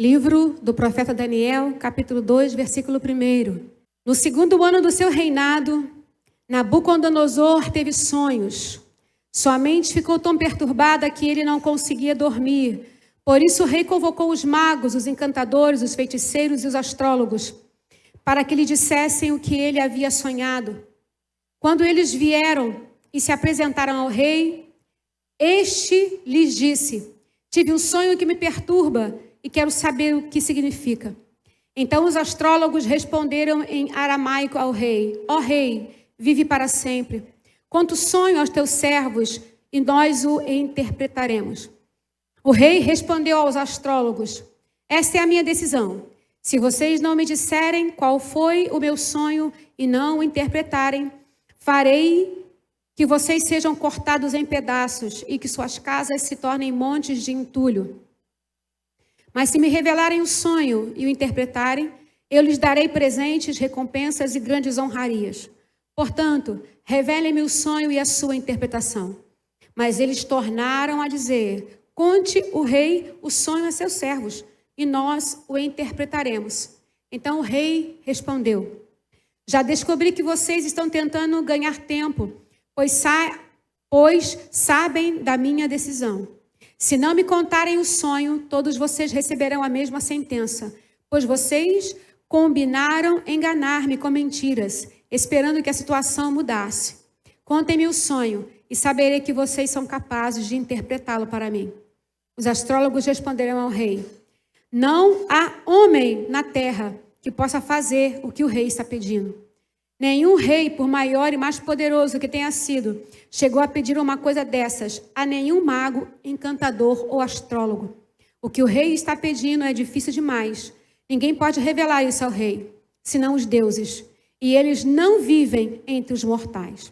Livro do profeta Daniel, capítulo 2, versículo 1. No segundo ano do seu reinado, Nabucodonosor teve sonhos. Sua mente ficou tão perturbada que ele não conseguia dormir. Por isso o rei convocou os magos, os encantadores, os feiticeiros e os astrólogos, para que lhe dissessem o que ele havia sonhado. Quando eles vieram e se apresentaram ao rei, este lhes disse: tive um sonho que me perturba e quero saber o que significa. Então os astrólogos responderam em aramaico ao rei: ó rei, vive para sempre. Conta o sonho aos teus servos e nós o interpretaremos. O rei respondeu aos astrólogos: esta é a minha decisão. Se vocês não me disserem qual foi o meu sonho e não o interpretarem, farei que vocês sejam cortados em pedaços e que suas casas se tornem montes de entulho. Mas se me revelarem o sonho e o interpretarem, eu lhes darei presentes, recompensas e grandes honrarias. Portanto, revelem-me o sonho e a sua interpretação. Mas eles tornaram a dizer: conte o rei o sonho a seus servos, e nós o interpretaremos. Então o rei respondeu: já descobri que vocês estão tentando ganhar tempo, pois sabem da minha decisão. Se não me contarem o sonho, todos vocês receberão a mesma sentença, pois vocês combinaram enganar-me com mentiras, esperando que a situação mudasse. Contem-me o sonho e saberei que vocês são capazes de interpretá-lo para mim. Os astrólogos responderam ao rei: não há homem na terra que possa fazer o que o rei está pedindo. Nenhum rei, por maior e mais poderoso que tenha sido, chegou a pedir uma coisa dessas a nenhum mago, encantador ou astrólogo. O que o rei está pedindo é difícil demais. Ninguém pode revelar isso ao rei, senão os deuses. E eles não vivem entre os mortais.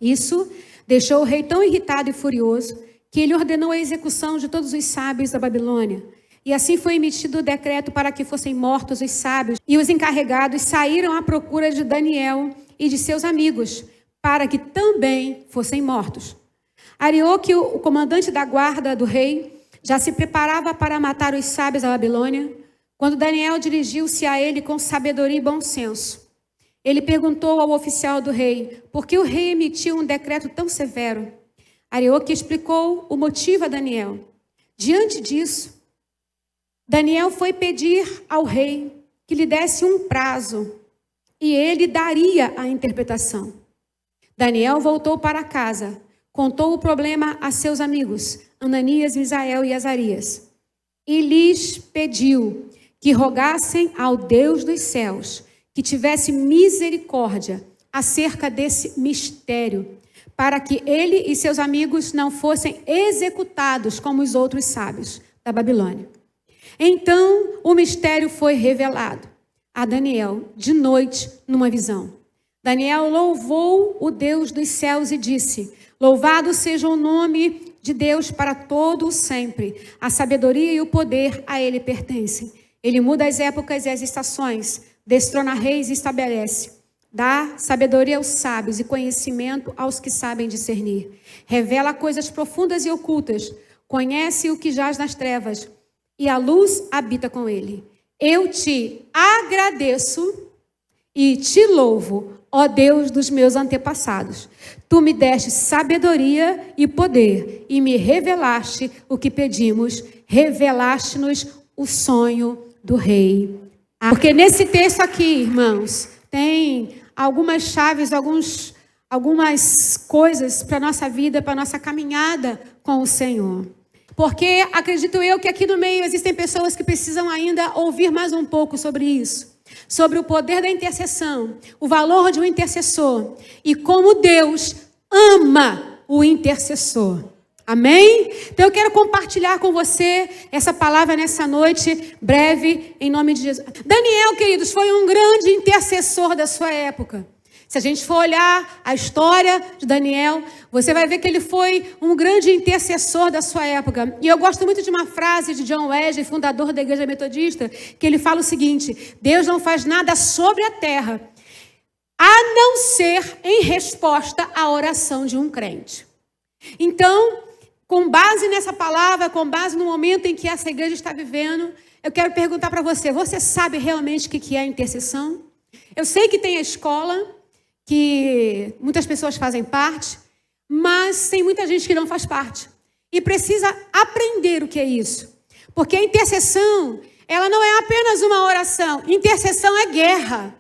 Isso deixou o rei tão irritado e furioso que ele ordenou a execução de todos os sábios da Babilônia. E assim foi emitido o decreto para que fossem mortos os sábios, e os encarregados saíram à procura de Daniel e de seus amigos, para que também fossem mortos. Arioque, o comandante da guarda do rei, já se preparava para matar os sábios da Babilônia, quando Daniel dirigiu-se a ele com sabedoria e bom senso. Ele perguntou ao oficial do rei por que o rei emitiu um decreto tão severo. Arioque explicou o motivo a Daniel. Diante disso, Daniel foi pedir ao rei que lhe desse um prazo e ele daria a interpretação. Daniel voltou para casa, contou o problema a seus amigos, Ananias, Misael e Azarias, e lhes pediu que rogassem ao Deus dos céus que tivesse misericórdia acerca desse mistério, para que ele e seus amigos não fossem executados como os outros sábios da Babilônia. Então o mistério foi revelado a Daniel de noite numa visão. Daniel louvou o Deus dos céus e disse: louvado seja o nome de Deus para todo o sempre. A sabedoria e o poder a ele pertencem. Ele muda as épocas e as estações, destrona reis e estabelece. Dá sabedoria aos sábios e conhecimento aos que sabem discernir. Revela coisas profundas e ocultas. Conhece o que jaz nas trevas, e a luz habita com ele. Eu te agradeço e te louvo, ó Deus dos meus antepassados. Tu me deste sabedoria e poder e me revelaste o que pedimos. Revelaste-nos o sonho do rei. Porque nesse texto aqui, irmãos, tem algumas chaves, algumas coisas para a nossa vida, para a nossa caminhada com o Senhor. Porque acredito eu que aqui no meio existem pessoas que precisam ainda ouvir mais um pouco sobre isso. Sobre o poder da intercessão, o valor de um intercessor e como Deus ama o intercessor. Amém? Então eu quero compartilhar com você essa palavra nessa noite, breve, em nome de Jesus. Daniel, queridos, foi um grande intercessor da sua época. Se a gente for olhar a história de Daniel, você vai ver que ele foi um grande intercessor da sua época. E eu gosto muito de uma frase de John Wesley, fundador da Igreja Metodista, que ele fala o seguinte: Deus não faz nada sobre a terra, a não ser em resposta à oração de um crente. Então, Com base nessa palavra, com base no momento em que essa igreja está vivendo, eu quero perguntar para você, você sabe realmente o que é intercessão? Eu sei que tem a escola, que muitas pessoas fazem parte, mas tem muita gente que não faz parte. E precisa aprender o que é isso. Porque a intercessão, ela não é apenas uma oração. Intercessão é guerra.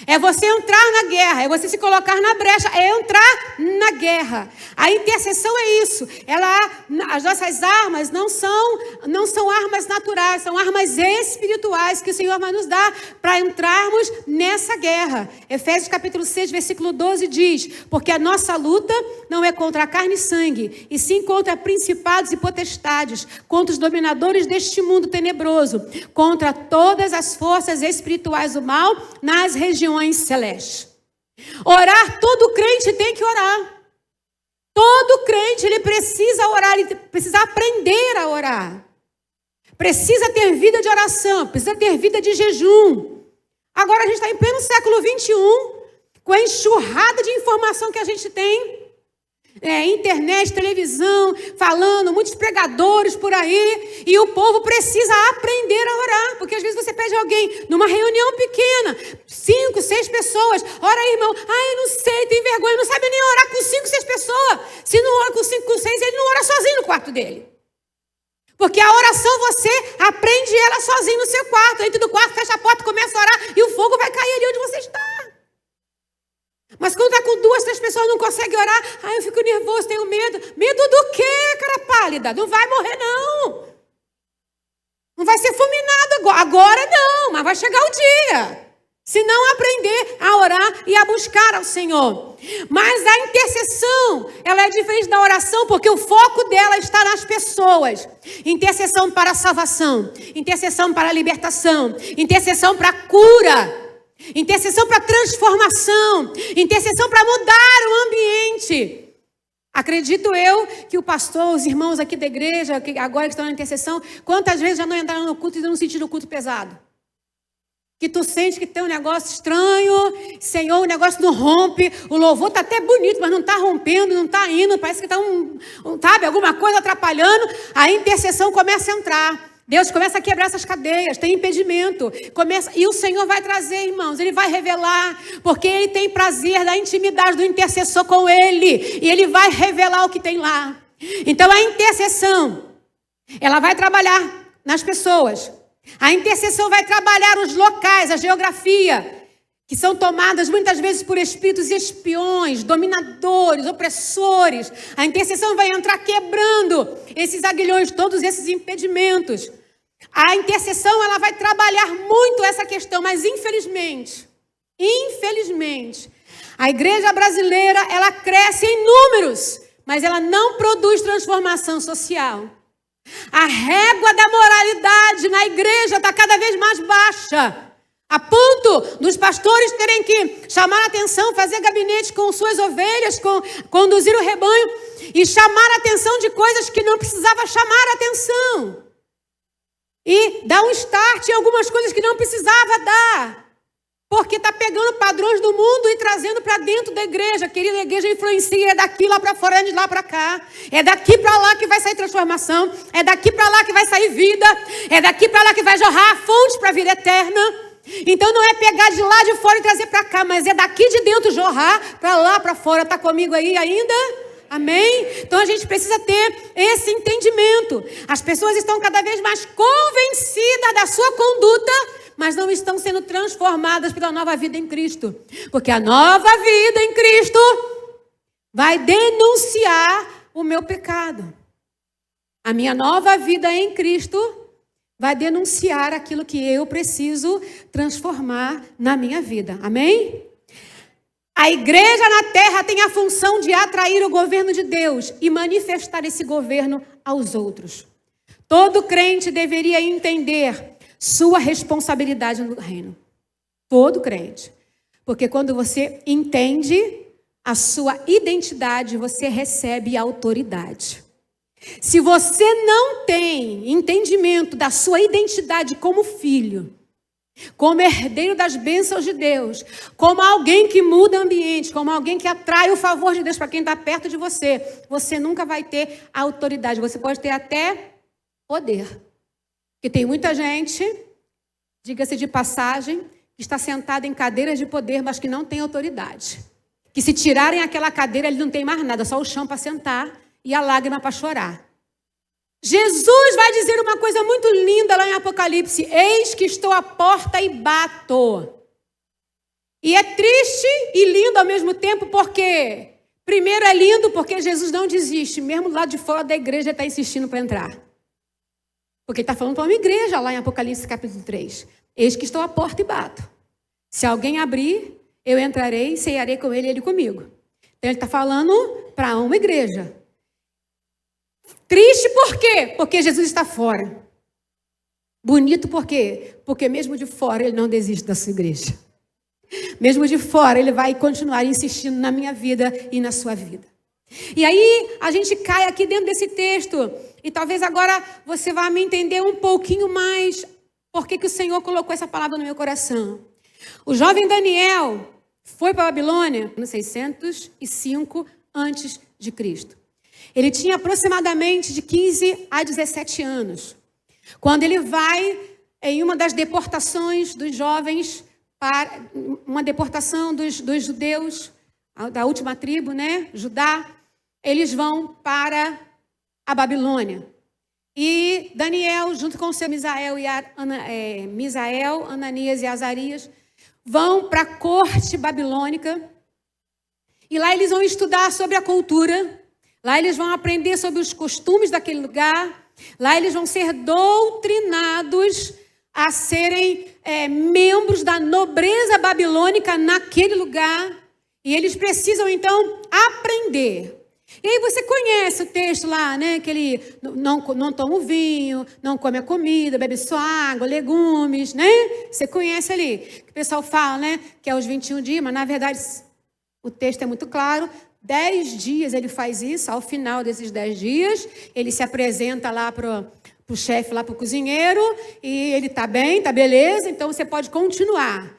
É você entrar na guerra, é você se colocar na brecha, é entrar na guerra. A intercessão é isso. As nossas armas não são armas naturais, são armas espirituais que o Senhor vai nos dar para entrarmos nessa guerra. Efésios capítulo 6, versículo 12 diz: porque a nossa luta não é contra a carne e sangue, e sim contra principados e potestades, contra os dominadores deste mundo tenebroso, contra todas as forças espirituais do mal nas regiões celestes. Orar, todo crente tem que orar. Todo crente, ele precisa orar, ele precisa aprender a orar. Precisa ter vida de oração, precisa ter vida de jejum. Agora a gente está em pleno século 21, com a enxurrada de informação que a gente tem. Internet, televisão, falando, muitos pregadores por aí, e o povo precisa aprender a orar, porque às vezes você pede alguém numa reunião pequena, 5, 6 pessoas, ora aí, irmão, eu não sei, tem vergonha, não sabe nem orar com 5, 6 pessoas, se não ora com 5, com 6, ele não ora sozinho no quarto dele, porque a oração você aprende ela sozinho no seu quarto, dentro do quarto, fecha a porta, começa a orar, e o fogo vai cair ali onde você está. Mas quando está com 2, 3 pessoas não consegue orar, eu fico nervoso, tenho medo. Medo do quê, cara pálida? Não vai morrer, não. Não vai ser fulminado agora não, mas vai chegar o dia. Se não aprender a orar e a buscar ao Senhor. Mas a intercessão, ela é diferente da oração, porque o foco dela está nas pessoas. Intercessão para a salvação, intercessão para a libertação, intercessão para a cura. Intercessão para transformação, intercessão para mudar o ambiente. Acredito eu que o pastor, os irmãos aqui da igreja, que agora estão na intercessão, quantas vezes já não entraram no culto e não sentiram o culto pesado? Que tu sente que tem um negócio estranho, Senhor, o negócio não rompe, o louvor está até bonito, mas não está rompendo, não está indo, parece que está sabe, alguma coisa atrapalhando, a intercessão começa a entrar. Deus começa a quebrar essas cadeias, tem impedimento. E o Senhor vai trazer, irmãos, Ele vai revelar, porque Ele tem prazer da intimidade do intercessor com Ele. E Ele vai revelar o que tem lá. Então a intercessão, ela vai trabalhar nas pessoas. A intercessão vai trabalhar os locais, a geografia, que são tomadas muitas vezes por espíritos espiões, dominadores, opressores. A intercessão vai entrar quebrando esses aguilhões, todos esses impedimentos. A intercessão, ela vai trabalhar muito essa questão, mas infelizmente, a igreja brasileira, ela cresce em números, mas ela não produz transformação social. A régua da moralidade na igreja está cada vez mais baixa. A ponto dos pastores terem que chamar a atenção, fazer gabinete com suas ovelhas, conduzir o rebanho e chamar a atenção de coisas que não precisava chamar a atenção. E dar um start em algumas coisas que não precisava dar. Porque está pegando padrões do mundo e trazendo para dentro da igreja. Querida, a igreja influencia, é daqui lá para fora, é de lá para cá. É daqui para lá que vai sair transformação. É daqui para lá que vai sair vida. É daqui para lá que vai jorrar fontes para a vida eterna. Então não é pegar de lá de fora e trazer para cá, mas é daqui de dentro jorrar para lá para fora. Está comigo aí ainda? Amém? Então a gente precisa ter esse entendimento. As pessoas estão cada vez mais convencidas da sua conduta, mas não estão sendo transformadas pela nova vida em Cristo. Porque a nova vida em Cristo vai denunciar o meu pecado. A minha nova vida em Cristo vai denunciar aquilo que eu preciso transformar na minha vida. Amém? A igreja na terra tem a função de atrair o governo de Deus e manifestar esse governo aos outros. Todo crente deveria entender sua responsabilidade no reino. Todo crente. Porque quando você entende a sua identidade, você recebe autoridade. Se você não tem entendimento da sua identidade como filho, como herdeiro das bênçãos de Deus, como alguém que muda ambiente, como alguém que atrai o favor de Deus para quem está perto de você, você nunca vai ter autoridade. Você pode ter até poder. Porque tem muita gente, diga-se de passagem, que está sentada em cadeiras de poder, mas que não tem autoridade. Que se tirarem aquela cadeira, ele não tem mais nada, só o chão para sentar e a lágrima para chorar. Jesus vai dizer uma coisa muito linda lá em Apocalipse: eis que estou à porta e bato. E é triste e lindo ao mesmo tempo, porque primeiro é lindo porque Jesus não desiste, mesmo lá de fora da igreja ele está insistindo para entrar. Porque ele está falando para uma igreja lá em Apocalipse capítulo 3. Eis que estou à porta e bato. Se alguém abrir, eu entrarei e cearei com ele e ele comigo. Então ele está falando para uma igreja. Triste por quê? Porque Jesus está fora. Bonito por quê? Porque mesmo de fora ele não desiste da sua igreja. Mesmo de fora ele vai continuar insistindo na minha vida e na sua vida. E aí a gente cai aqui dentro desse texto e talvez agora você vá me entender um pouquinho mais por que o Senhor colocou essa palavra no meu coração. O jovem Daniel foi para a Babilônia no 605 a.C. Ele tinha aproximadamente de 15 a 17 anos. Quando ele vai em uma das deportações dos jovens, para uma deportação dos judeus, da última tribo, né, Judá, eles vão para a Babilônia. E Daniel, junto com o seu Misael, Ananias e Azarias, vão para a corte babilônica. E lá eles vão estudar sobre a cultura. Lá eles vão aprender sobre os costumes daquele lugar. Lá eles vão ser doutrinados a serem membros da nobreza babilônica naquele lugar. E eles precisam, então, aprender. E aí você conhece o texto lá, né? Que ele não toma o vinho, não come a comida, bebe só água, legumes, né? Você conhece ali. Que o pessoal fala, né? Que é os 21 dias, mas na verdade o texto é muito claro. 10 dias ele faz isso. Ao final desses 10 dias, ele se apresenta lá para o chefe, lá para o cozinheiro, e ele está bem, está beleza, então você pode continuar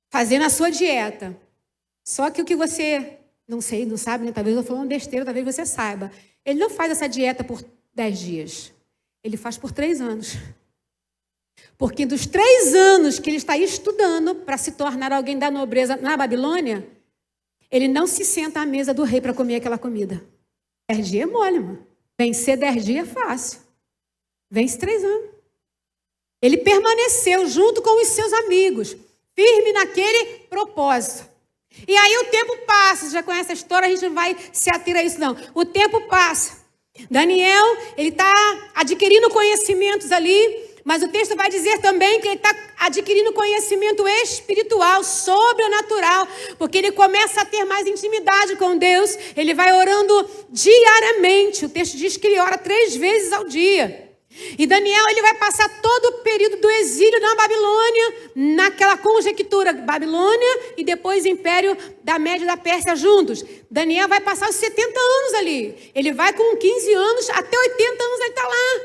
fazendo a sua dieta. Só que o que você não sabe, né? Talvez eu estou falando besteira, talvez você saiba. Ele não faz essa dieta por 10 dias. Ele faz por 3 anos. Porque dos 3 anos que ele está estudando para se tornar alguém da nobreza na Babilônia, ele não se senta à mesa do rei para comer aquela comida. 10 dias é mole, mano. Vencer 10 dias é fácil. Vence 3 anos. Ele permaneceu junto com os seus amigos, firme naquele propósito. E aí o tempo passa. Você já conhece a história, a gente não vai se ater a isso, não. O tempo passa. Daniel, ele está adquirindo conhecimentos ali, mas o texto vai dizer também que ele está adquirindo conhecimento espiritual, sobrenatural, porque ele começa a ter mais intimidade com Deus. Ele vai orando diariamente. O texto diz que ele ora 3 vezes ao dia. E Daniel, ele vai passar todo o período do exílio na Babilônia, naquela conjectura Babilônia e depois Império da Média e da Pérsia juntos. Daniel vai passar os 70 anos ali. Ele vai com 15 anos, até 80 anos ele está lá.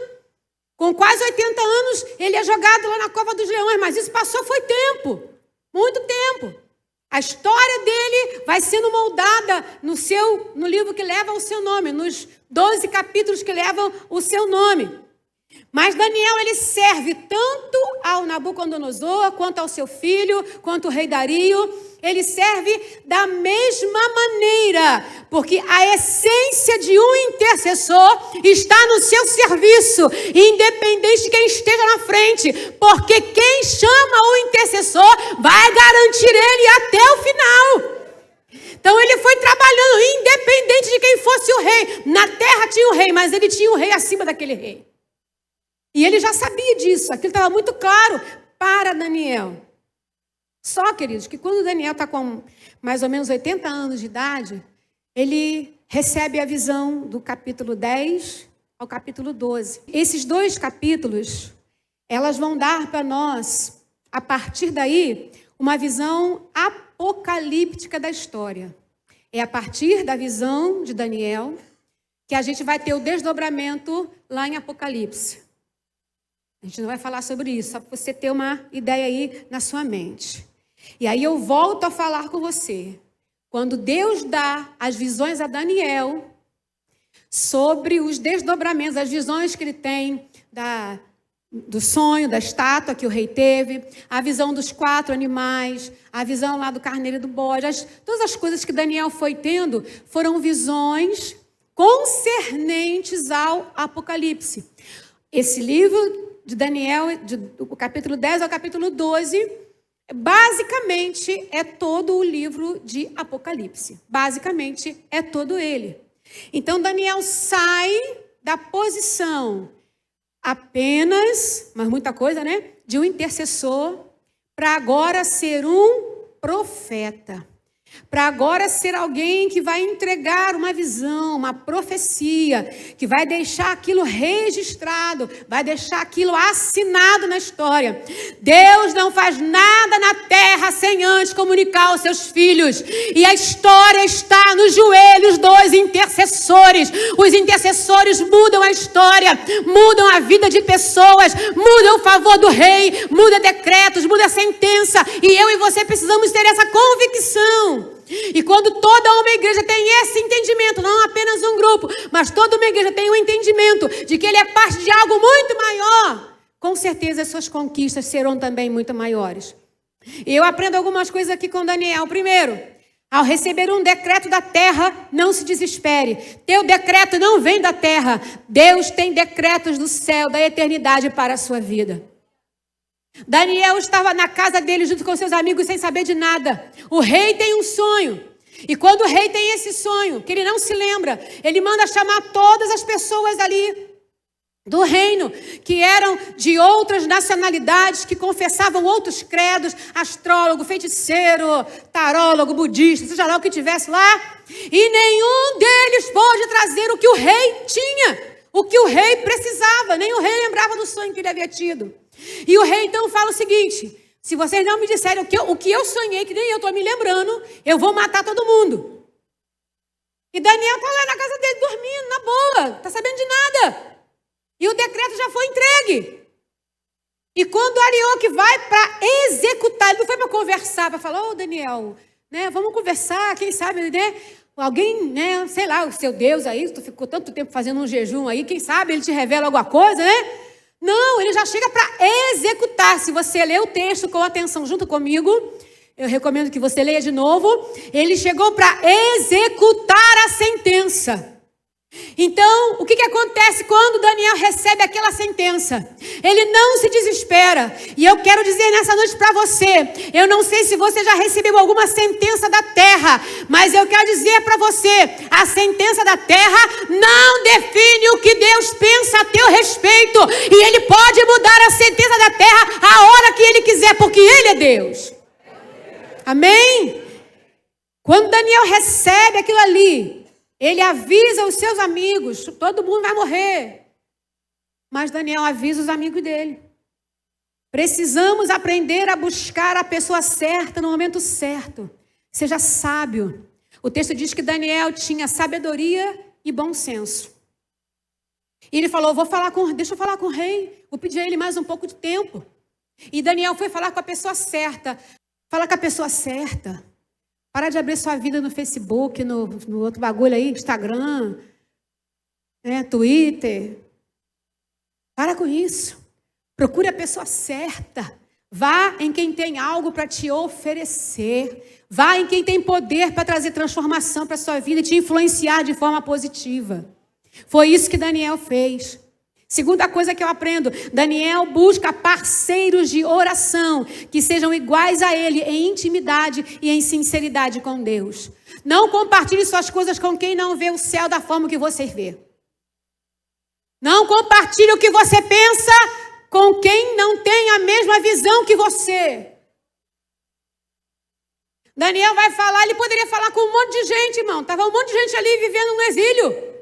Com quase 80 anos, ele é jogado lá na cova dos leões, mas isso passou, foi tempo, muito tempo. A história dele vai sendo moldada no livro que leva o seu nome, nos 12 capítulos que levam o seu nome. Mas Daniel, ele serve tanto ao Nabucodonosor, quanto ao seu filho, quanto ao rei Dario. Ele serve da mesma maneira, porque a essência de um intercessor está no seu serviço, independente de quem esteja na frente, porque quem chama o intercessor vai garantir ele até o final. Então ele foi trabalhando independente de quem fosse o rei. Na terra tinha o rei, mas ele tinha o rei acima daquele rei. E ele já sabia disso, aquilo estava muito claro para Daniel. Só, queridos, que quando Daniel está com mais ou menos 80 anos de idade, ele recebe a visão do capítulo 10 ao capítulo 12. Esses 2 capítulos, elas vão dar para nós, a partir daí, uma visão apocalíptica da história. É a partir da visão de Daniel que a gente vai ter o desdobramento lá em Apocalipse. A gente não vai falar sobre isso, só para você ter uma ideia aí na sua mente. E aí eu volto a falar com você. Quando Deus dá as visões a Daniel sobre os desdobramentos, as visões que ele tem do sonho, da estátua que o rei teve, a visão dos 4 animais, a visão lá do carneiro e do bode, todas as coisas que Daniel foi tendo foram visões concernentes ao Apocalipse. Esse livro de Daniel, do capítulo 10 ao capítulo 12, basicamente é todo o livro de Apocalipse. Basicamente é todo ele. Então Daniel sai da posição apenas, mas muita coisa, né? De um intercessor para agora ser um profeta. Para agora ser alguém que vai entregar uma visão, uma profecia, que vai deixar aquilo registrado, vai deixar aquilo assinado na história. Deus não faz nada na terra sem antes comunicar aos seus filhos. E a história está nos joelhos dos intercessores. Os intercessores mudam a história, mudam a vida de pessoas, mudam o favor do rei, mudam decretos, mudam a sentença. E eu e você precisamos ter essa convicção. E quando toda uma igreja tem esse entendimento, não apenas um grupo, mas toda uma igreja tem um entendimento de que ele é parte de algo muito maior, com certeza as suas conquistas serão também muito maiores. E eu aprendo algumas coisas aqui com Daniel. Primeiro, ao receber um decreto da terra, não se desespere. Teu decreto não vem da terra. Deus tem decretos do céu, da eternidade para a sua vida. Daniel estava na casa dele junto com seus amigos sem saber de nada. O rei tem um sonho. E quando o rei tem esse sonho, que ele não se lembra, ele manda chamar todas as pessoas ali do reino, que eram de outras nacionalidades, que confessavam outros credos, astrólogo, feiticeiro, tarólogo, budista, seja lá o que tivesse lá. E nenhum deles pôde trazer o que o rei tinha, o que o rei precisava. Nem o rei lembrava do sonho que ele havia tido. E o rei então fala o seguinte: se vocês não me disserem o que eu sonhei, que nem eu estou me lembrando, eu vou matar todo mundo. E Daniel está lá na casa dele dormindo, na boa, não está sabendo de nada. E o decreto já foi entregue. E quando Arioque vai para executar, ele não foi para conversar, para falar: ô Daniel, né, vamos conversar, quem sabe, né? Alguém, né, sei lá, o seu Deus aí, tu ficou tanto tempo fazendo um jejum aí, quem sabe ele te revela alguma coisa, né? Não, ele já chega para executar. Se você ler o texto com atenção junto comigo, eu recomendo que você leia de novo. Ele chegou para executar a sentença. Então, o que acontece quando Daniel recebe aquela sentença? Ele não se desespera. E eu quero dizer nessa noite para você, eu não sei se você já recebeu alguma sentença da terra, mas eu quero dizer para você, a sentença da terra não define o que Deus pensa a teu respeito. E Ele pode mudar a sentença da terra a hora que Ele quiser, porque Ele é Deus. Amém? Quando Daniel recebe aquilo ali, ele avisa os seus amigos, todo mundo vai morrer. Mas Daniel avisa os amigos dele. Precisamos aprender a buscar a pessoa certa no momento certo. Seja sábio. O texto diz que Daniel tinha sabedoria e bom senso. E ele falou: deixa eu falar com o rei. Vou pedir a ele mais um pouco de tempo. E Daniel foi falar com a pessoa certa. Fala com a pessoa certa. Para de abrir sua vida no Facebook, no outro bagulho aí, Instagram, né, Twitter. Para com isso. Procure a pessoa certa. Vá em quem tem algo para te oferecer. Vá em quem tem poder para trazer transformação para a sua vida e te influenciar de forma positiva. Foi isso que Daniel fez. Segunda coisa que eu aprendo, Daniel busca parceiros de oração que sejam iguais a ele em intimidade e em sinceridade com Deus. Não compartilhe suas coisas com quem não vê o céu da forma que você vê. Não compartilhe o que você pensa com quem não tem a mesma visão que você. Daniel vai falar, ele poderia falar com um monte de gente, irmão. Estava um monte de gente ali vivendo no exílio.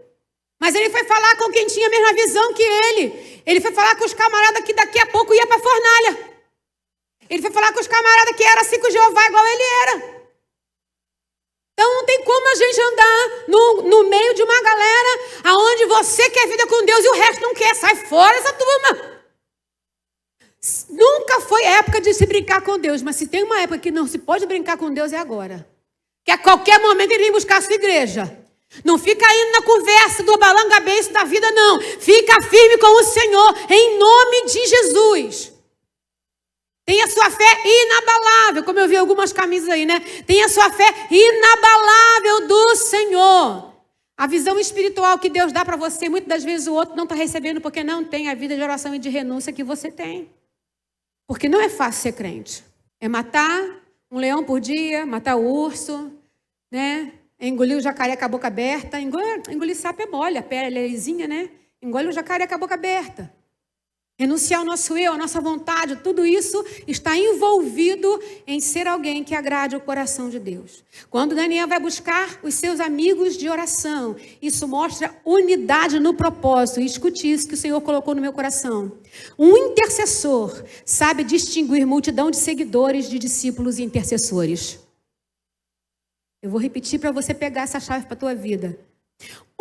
Mas ele foi falar com quem tinha a mesma visão que ele. Ele foi falar com os camaradas que daqui a pouco ia para a fornalha. Ele foi falar com os camaradas que eram assim com Jeová igual ele era. Então não tem como a gente andar no meio de uma galera onde você quer vida com Deus e o resto não quer. Sai fora essa turma. Nunca foi época de se brincar com Deus, mas se tem uma época que não se pode brincar com Deus é agora. Que a qualquer momento ele vem buscar a sua igreja. Não fica indo na conversa do balanga-beiço da vida, não. Fica firme com o Senhor, em nome de Jesus. Tenha sua fé inabalável, como eu vi algumas camisas aí, né? Tenha sua fé inabalável do Senhor. A visão espiritual que Deus dá para você, muitas das vezes o outro não está recebendo porque não tem a vida de oração e de renúncia que você tem. Porque não é fácil ser crente. É matar um leão por dia, matar o urso, né? Engolir o jacaré com a boca aberta. Engolir sapo é mole, a pele é lisinha, né? Engole o jacaré com a boca aberta. Renunciar ao nosso eu, à nossa vontade, tudo isso está envolvido em ser alguém que agrade o coração de Deus. Quando Daniel vai buscar os seus amigos de oração, isso mostra unidade no propósito. E escute isso que o Senhor colocou no meu coração. Um intercessor sabe distinguir multidão de seguidores de discípulos e intercessores. Eu vou repetir para você pegar essa chave para a tua vida.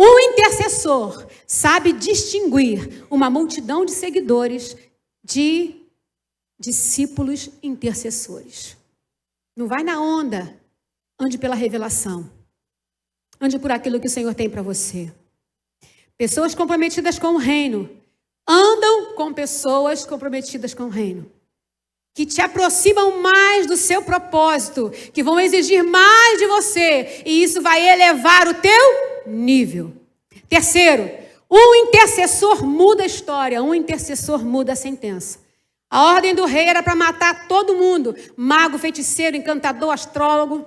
Um intercessor sabe distinguir uma multidão de seguidores de discípulos intercessores. Não vai na onda, ande pela revelação. Ande por aquilo que o Senhor tem para você. Pessoas comprometidas com o reino andam com pessoas comprometidas com o reino. Que te aproximam mais do seu propósito, que vão exigir mais de você, e isso vai elevar o teu nível. Terceiro, um intercessor muda a história, um intercessor muda a sentença. A ordem do rei era para matar todo mundo, mago, feiticeiro, encantador, astrólogo.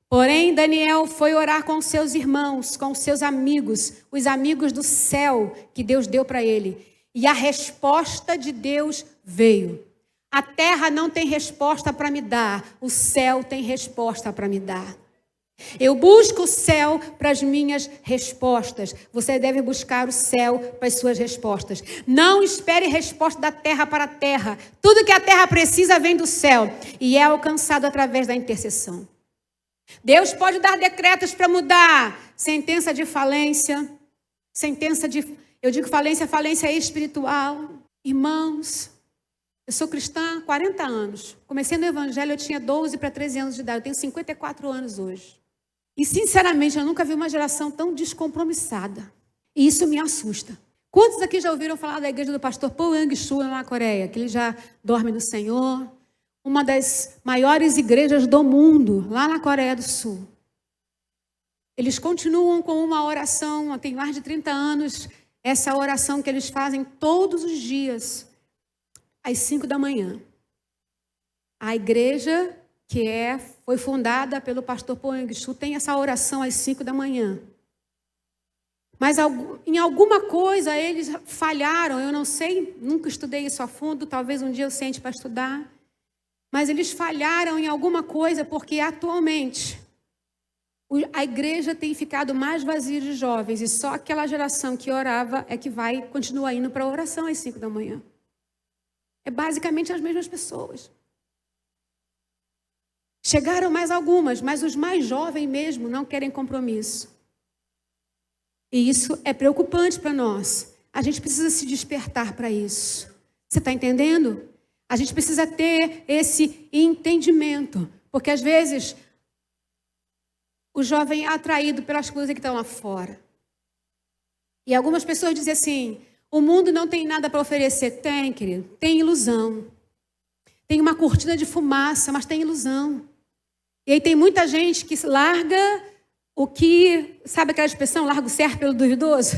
Porém, Daniel foi orar com seus irmãos, com seus amigos, os amigos do céu que Deus deu para ele. E a resposta de Deus veio. A terra não tem resposta para me dar, o céu tem resposta para me dar. Eu busco o céu para as minhas respostas. Você deve buscar o céu para as suas respostas. Não espere resposta da terra para a terra. Tudo que a terra precisa vem do céu e é alcançado através da intercessão. Deus pode dar decretos para mudar sentença de falência, eu digo falência espiritual. Irmãos, eu sou cristã há 40 anos. Comecei no evangelho, eu tinha 12 para 13 anos de idade. Eu tenho 54 anos hoje. E, sinceramente, eu nunca vi uma geração tão descompromissada. E isso me assusta. Quantos aqui já ouviram falar da igreja do pastor Paul Yang-Shu lá na Coreia? Que ele já dorme no Senhor. Uma das maiores igrejas do mundo, lá na Coreia do Sul. Eles continuam com uma oração, tem mais de 30 anos, essa oração que eles fazem todos os dias, às 5 da manhã. A igreja foi fundada pelo pastor Paul Yang-Shu, tem essa oração às 5 da manhã. Mas em alguma coisa eles falharam, eu não sei, nunca estudei isso a fundo, talvez um dia eu sente para estudar. Mas eles falharam em alguma coisa porque atualmente a igreja tem ficado mais vazia de jovens e só aquela geração que orava é que vai continuar indo para a oração às 5 da manhã. É basicamente as mesmas pessoas. Chegaram mais algumas, mas os mais jovens mesmo não querem compromisso. E isso é preocupante para nós. A gente precisa se despertar para isso. Você está entendendo? A gente precisa ter esse entendimento. Porque às vezes o jovem é atraído pelas coisas que estão lá fora. E algumas pessoas dizem assim, o mundo não tem nada para oferecer. Tem, querido, tem ilusão. Tem uma cortina de fumaça, mas tem ilusão. E aí tem muita gente que larga o que, sabe aquela expressão, larga o certo pelo duvidoso?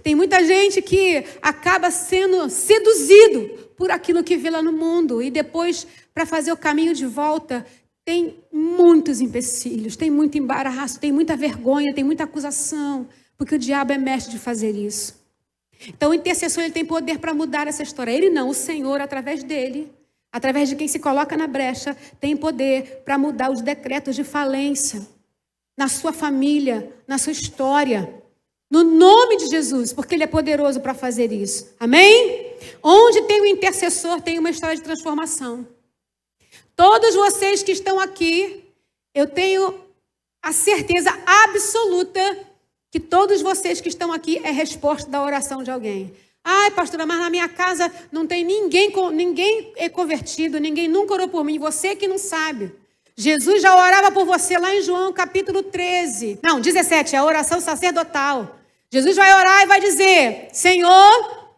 Tem muita gente que acaba sendo seduzido por aquilo que vê lá no mundo. E depois, para fazer o caminho de volta, tem muitos empecilhos, tem muito embaraço, tem muita vergonha, tem muita acusação, porque o diabo é mestre de fazer isso. Então o intercessor ele tem poder para mudar essa história. Ele não, o Senhor, através dele, através de quem se coloca na brecha, tem poder para mudar os decretos de falência na sua família, na sua história. No nome de Jesus, porque Ele é poderoso para fazer isso. Amém? Onde tem um intercessor, tem uma história de transformação. Todos vocês que estão aqui, eu tenho a certeza absoluta que todos vocês que estão aqui é resposta da oração de alguém. Ai, pastora, mas na minha casa não tem ninguém é convertido, ninguém nunca orou por mim. Você que não sabe. Jesus já orava por você lá em João capítulo 13. Não, 17, é a oração sacerdotal. Jesus vai orar e vai dizer: Senhor,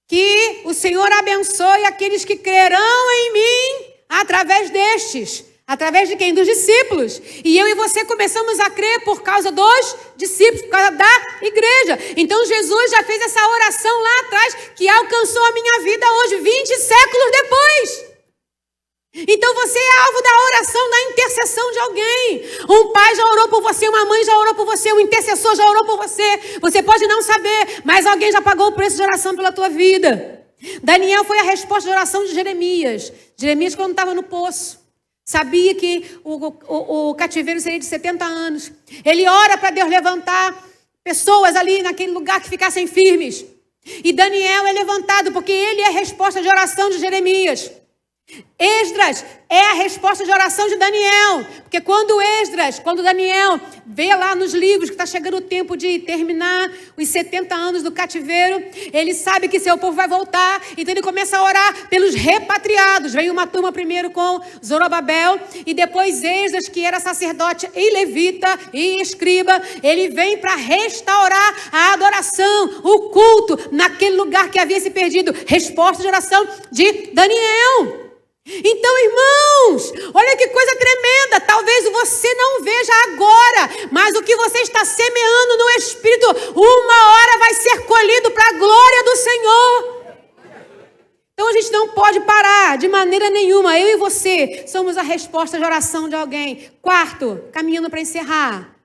que o Senhor abençoe aqueles que crerão em mim através destes. Através de quem? Dos discípulos. E eu e você começamos a crer por causa dos discípulos, por causa da igreja. Então Jesus já fez essa oração lá atrás, que alcançou a minha vida hoje, 20 séculos depois. Então você é alvo da oração, da intercessão de alguém. Um pai já orou por você, uma mãe já orou por você, um intercessor já orou por você. Você pode não saber, mas alguém já pagou o preço de oração pela tua vida. Daniel foi a resposta de oração de Jeremias. Jeremias, quando estava no poço, sabia que o cativeiro seria de 70 anos. Ele ora para Deus levantar pessoas ali naquele lugar que ficassem firmes. E Daniel é levantado porque ele é a resposta de oração de Jeremias. Esdras é a resposta de oração de Daniel. Porque quando Daniel vê lá nos livros que está chegando o tempo de terminar os 70 anos do cativeiro, ele sabe que seu povo vai voltar. Então ele começa a orar pelos repatriados. Vem uma turma primeiro com Zorobabel, e depois Esdras, que era sacerdote e levita e escriba. Ele vem para restaurar a adoração, o culto naquele lugar que havia se perdido. Resposta de oração de Daniel. Então, irmãos, olha que coisa tremenda. Talvez você não veja agora, mas o que você está semeando no Espírito, uma hora vai ser colhido para a glória do Senhor. Então a gente não pode parar de maneira nenhuma. Eu e você somos a resposta de oração de alguém. Quarto, caminhando para encerrar.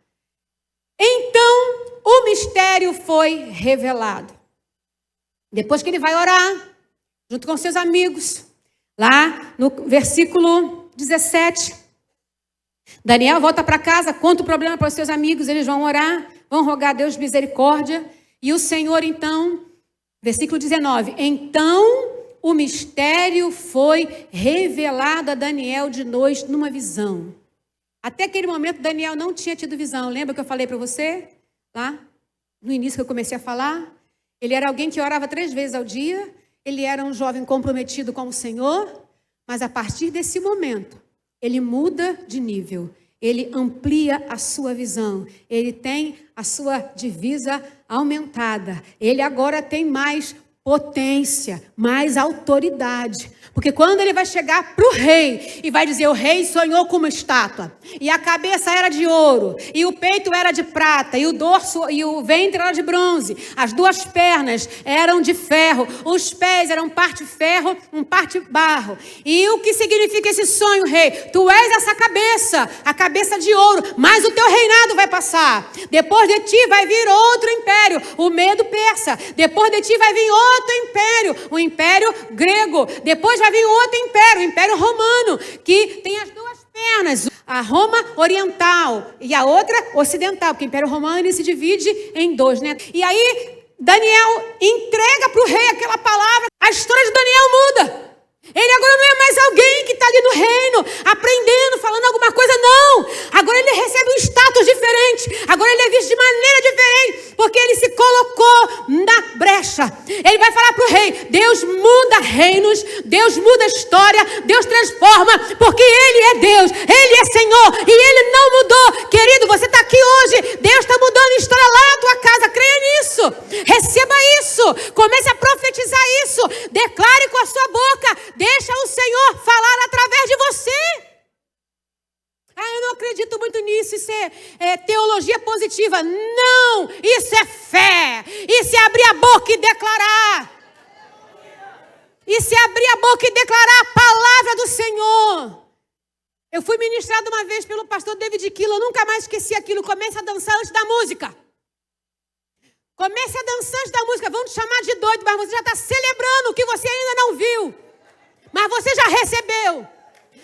Então o mistério foi revelado. Depois que ele vai orar, junto com seus amigos, lá no versículo 17, Daniel volta para casa, conta o problema para os seus amigos, eles vão orar, vão rogar a Deus misericórdia, e o Senhor então, versículo 19, então o mistério foi revelado a Daniel de noite numa visão. Até aquele momento Daniel não tinha tido visão, lembra que eu falei para você? Lá, no início que eu comecei a falar, ele era alguém que orava 3 vezes ao dia. Ele era um jovem comprometido com o Senhor, mas a partir desse momento, ele muda de nível, ele amplia a sua visão, ele tem a sua divisa aumentada, ele agora tem mais potência, mais autoridade. Porque quando ele vai chegar para o rei e vai dizer: o rei sonhou com uma estátua, e a cabeça era de ouro, e o peito era de prata, e o dorso e o ventre era de bronze, as 2 pernas eram de ferro, os pés eram parte ferro, parte barro. E o que significa esse sonho, rei? Tu és essa cabeça, a cabeça de ouro, mas o teu reinado vai passar. Depois de ti vai vir outro império, o Medo Persa. Depois de ti vai vir outro império, o Império Grego. Depois vai vir outro império, o Império Romano, que tem as 2 pernas, a Roma oriental e a outra ocidental, porque o Império Romano ele se divide em 2, né? E aí Daniel entrega para o rei aquela palavra, a história de Daniel muda. Ele agora não é mais alguém que está ali no reino, aprendendo, falando alguma coisa, não. Agora ele recebe um status diferente. Agora ele é visto de maneira diferente, porque ele se colocou na brecha. Ele vai falar para o rei: Deus muda reinos, Deus muda história, Deus transforma, porque Ele é Deus, Ele é Senhor, e Ele não mudou. Querido, você está aqui hoje, Deus está mudando história lá na tua casa, creia nisso, receba isso, comece a profetizar isso, declare com a sua boca. Deixa o Senhor falar através de você. Eu não acredito muito nisso, isso é teologia positiva. Não, isso é fé. Isso é abrir a boca e declarar. Isso é abrir a boca e declarar a palavra do Senhor. Eu fui ministrado uma vez pelo pastor David Kilo, eu nunca mais esqueci aquilo. Comece a dançar antes da música. Comece a dançar antes da música. Vão te chamar de doido, mas você já está celebrando o que você ainda não viu. Mas você já recebeu.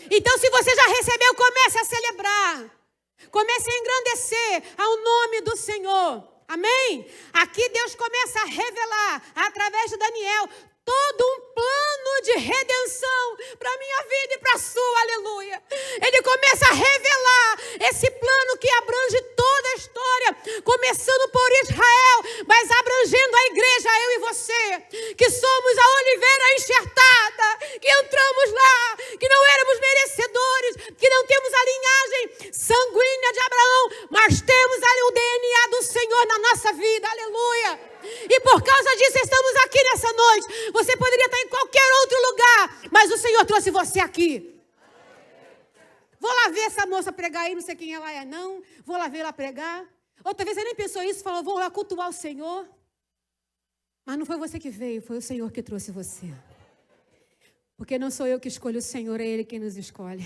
Então, se você já recebeu, comece a celebrar. Comece a engrandecer ao nome do Senhor. Amém? Aqui Deus começa a revelar, através de Daniel, todo um plano de redenção para a minha vida e para a sua, aleluia. Ele começa a revelar esse plano que abrange toda a história, começando por Israel, mas abrangendo a igreja, eu e você, que somos a oliveira enxertada, que entramos lá, que não éramos merecedores, que não temos a linhagem sanguínea de Abraão, mas temos ali o DNA do Senhor na nossa vida, aleluia. E por causa disso estamos aqui nessa noite. Você poderia estar em qualquer outro lugar, mas o Senhor trouxe você aqui. Vou lá ver essa moça pregar aí, não sei quem ela é não, vou lá ver ela pregar. Outra vez você nem pensou isso, falou, vou lá cultuar o Senhor. Mas não foi você que veio, foi o Senhor que trouxe você. Porque não sou eu que escolho o Senhor, é Ele quem nos escolhe.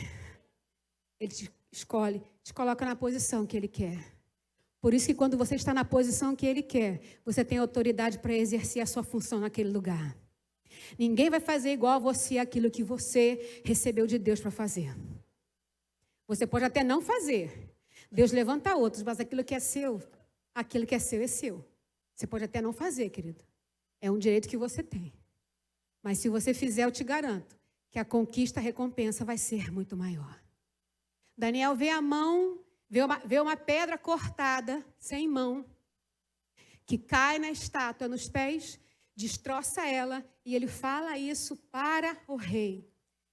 Ele te escolhe, te coloca na posição que Ele quer. Por isso que quando você está na posição que Ele quer, você tem autoridade para exercer a sua função naquele lugar. Ninguém vai fazer igual a você aquilo que você recebeu de Deus para fazer. Você pode até não fazer. Deus levanta outros, mas aquilo que é seu é seu. Você pode até não fazer, querido. É um direito que você tem. Mas se você fizer, eu te garanto que a conquista, a recompensa vai ser muito maior. Daniel vê a mão, vê uma pedra cortada, sem mão, que cai na estátua, nos pés, destroça ela, e ele fala isso para o rei.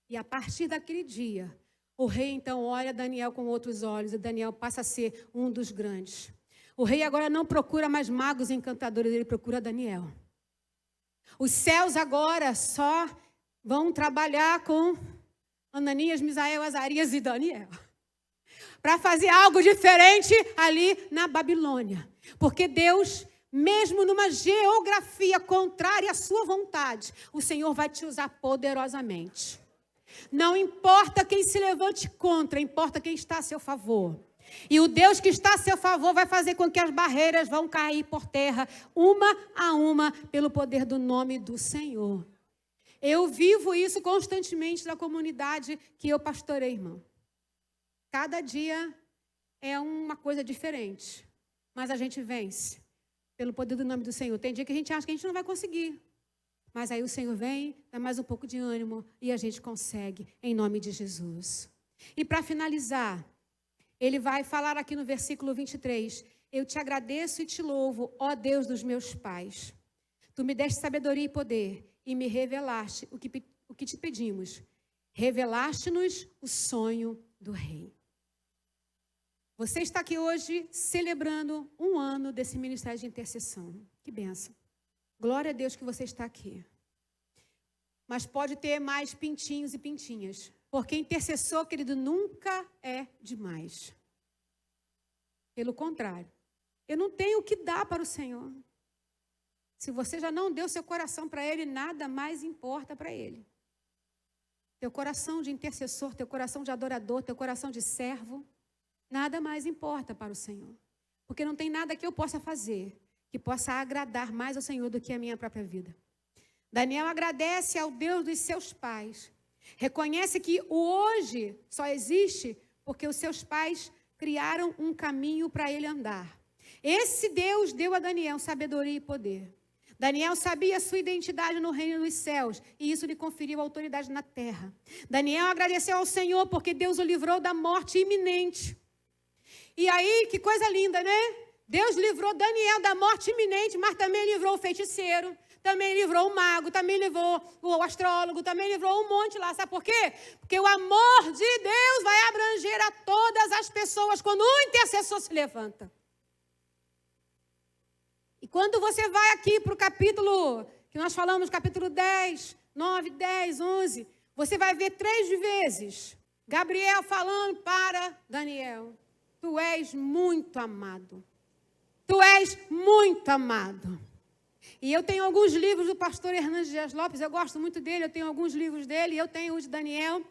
E a partir daquele dia, o rei então olha Daniel com outros olhos, e Daniel passa a ser um dos grandes. O rei agora não procura mais magos e encantadores, ele procura Daniel. Os céus agora só vão trabalhar com Ananias, Misael, Azarias e Daniel. Para fazer algo diferente ali na Babilônia. Porque Deus, mesmo numa geografia contrária à sua vontade, o Senhor vai te usar poderosamente. Não importa quem se levante contra, importa quem está a seu favor. E o Deus que está a seu favor vai fazer com que as barreiras vão cair por terra, uma a uma, pelo poder do nome do Senhor. Eu vivo isso constantemente na comunidade que eu pastorei, irmão. Cada dia é uma coisa diferente, mas a gente vence pelo poder do nome do Senhor. Tem dia que a gente acha que a gente não vai conseguir, mas aí o Senhor vem, dá mais um pouco de ânimo e a gente consegue, em nome de Jesus. E para finalizar, ele vai falar aqui no versículo 23, eu te agradeço e te louvo, ó Deus dos meus pais. Tu me deste sabedoria e poder e me revelaste o que te pedimos. Revelaste-nos o sonho do rei. Você está aqui hoje celebrando um ano desse ministério de intercessão. Que bênção. Glória a Deus que você está aqui. Mas pode ter mais pintinhos e pintinhas. Porque intercessor, querido, nunca é demais. Pelo contrário. Eu não tenho o que dar para o Senhor. Se você já não deu seu coração para Ele, nada mais importa para Ele. Teu coração de intercessor, teu coração de adorador, teu coração de servo, nada mais importa para o Senhor. Porque não tem nada que eu possa fazer que possa agradar mais ao Senhor do que a minha própria vida. Daniel agradece ao Deus dos seus pais. Reconhece que o hoje só existe porque os seus pais criaram um caminho para ele andar. Esse Deus deu a Daniel sabedoria e poder. Daniel sabia a sua identidade no reino dos céus e isso lhe conferiu autoridade na terra. Daniel agradeceu ao Senhor porque Deus o livrou da morte iminente. E aí, que coisa linda, né? Deus livrou Daniel da morte iminente, mas também livrou o feiticeiro, também livrou o mago, também livrou o astrólogo, também livrou um monte lá. Sabe por quê? Porque o amor de Deus vai abranger a todas as pessoas quando um intercessor se levanta. E quando você vai aqui para o capítulo, que nós falamos, capítulo 10, 9, 10, 11, você vai ver 3 vezes Gabriel falando para Daniel, tu és muito amado. Tu és muito amado. E eu tenho alguns livros do pastor Hernandes Dias Lopes, eu gosto muito dele, eu tenho alguns livros dele, eu tenho o de Daniel,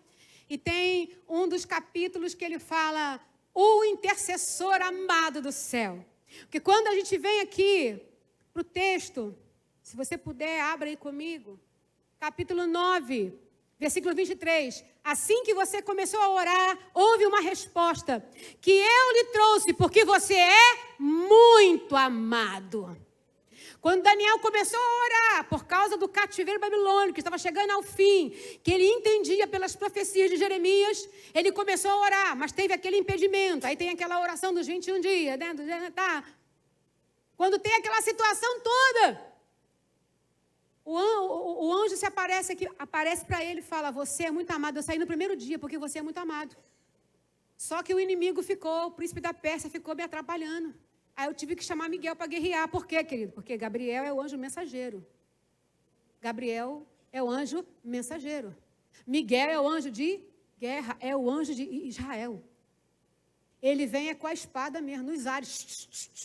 e tem um dos capítulos que ele fala, o intercessor amado do céu. Porque quando a gente vem aqui para o texto, se você puder, abra aí comigo, capítulo 9, versículo 23. Assim que você começou a orar, houve uma resposta, que eu lhe trouxe, porque você é muito amado. Quando Daniel começou a orar, por causa do cativeiro babilônico, que estava chegando ao fim, que ele entendia pelas profecias de Jeremias, ele começou a orar, mas teve aquele impedimento. Aí tem aquela oração dos 21 dias, né? Quando tem aquela situação toda, O anjo se aparece aqui, aparece para ele e fala: você é muito amado. Eu saí no primeiro dia porque você é muito amado. Só que o inimigo ficou, o príncipe da Pérsia ficou me atrapalhando. Aí eu tive que chamar Miguel para guerrear. Por quê, querido? Porque Gabriel é o anjo mensageiro. Gabriel é o anjo mensageiro. Miguel é o anjo de guerra, é o anjo de Israel. Ele vem com a espada mesmo, nos ares.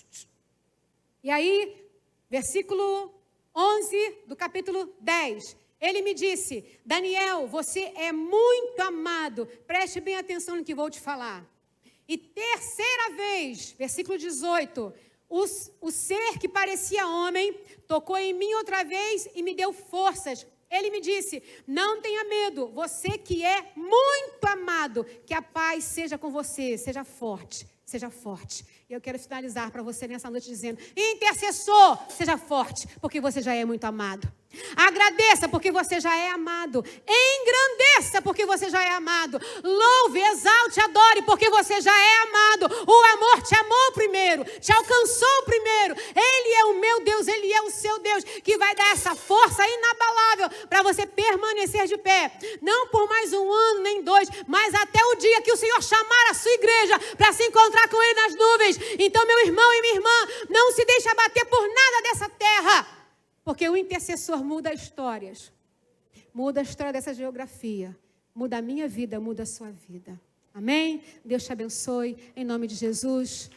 E aí, versículo 11 do capítulo 10. Ele me disse: Daniel, você é muito amado. Preste bem atenção no que vou te falar. E terceira vez, versículo 18. O ser que parecia homem tocou em mim outra vez e me deu forças. Ele me disse: não tenha medo, você que é muito amado, que a paz seja com você, seja forte, seja forte. E eu quero finalizar para você nessa noite dizendo: intercessor, seja forte, porque você já é muito amado. Agradeça porque você já é amado. Engrandeça porque você já é amado. Louve, exalte, adore porque você já é amado. O amor te amou primeiro, te alcançou primeiro. Ele é o meu Deus, Ele é o seu Deus, que vai dar essa força inabalável para você permanecer de pé. Não por mais um ano, nem 2, mas até o dia que o Senhor chamar a sua igreja para se encontrar com Ele nas nuvens. Então, meu irmão e minha irmã, não se deixe abater por nada dessa terra. Porque o intercessor muda histórias, muda a história dessa geografia, muda a minha vida, muda a sua vida. Amém? Deus te abençoe, em nome de Jesus.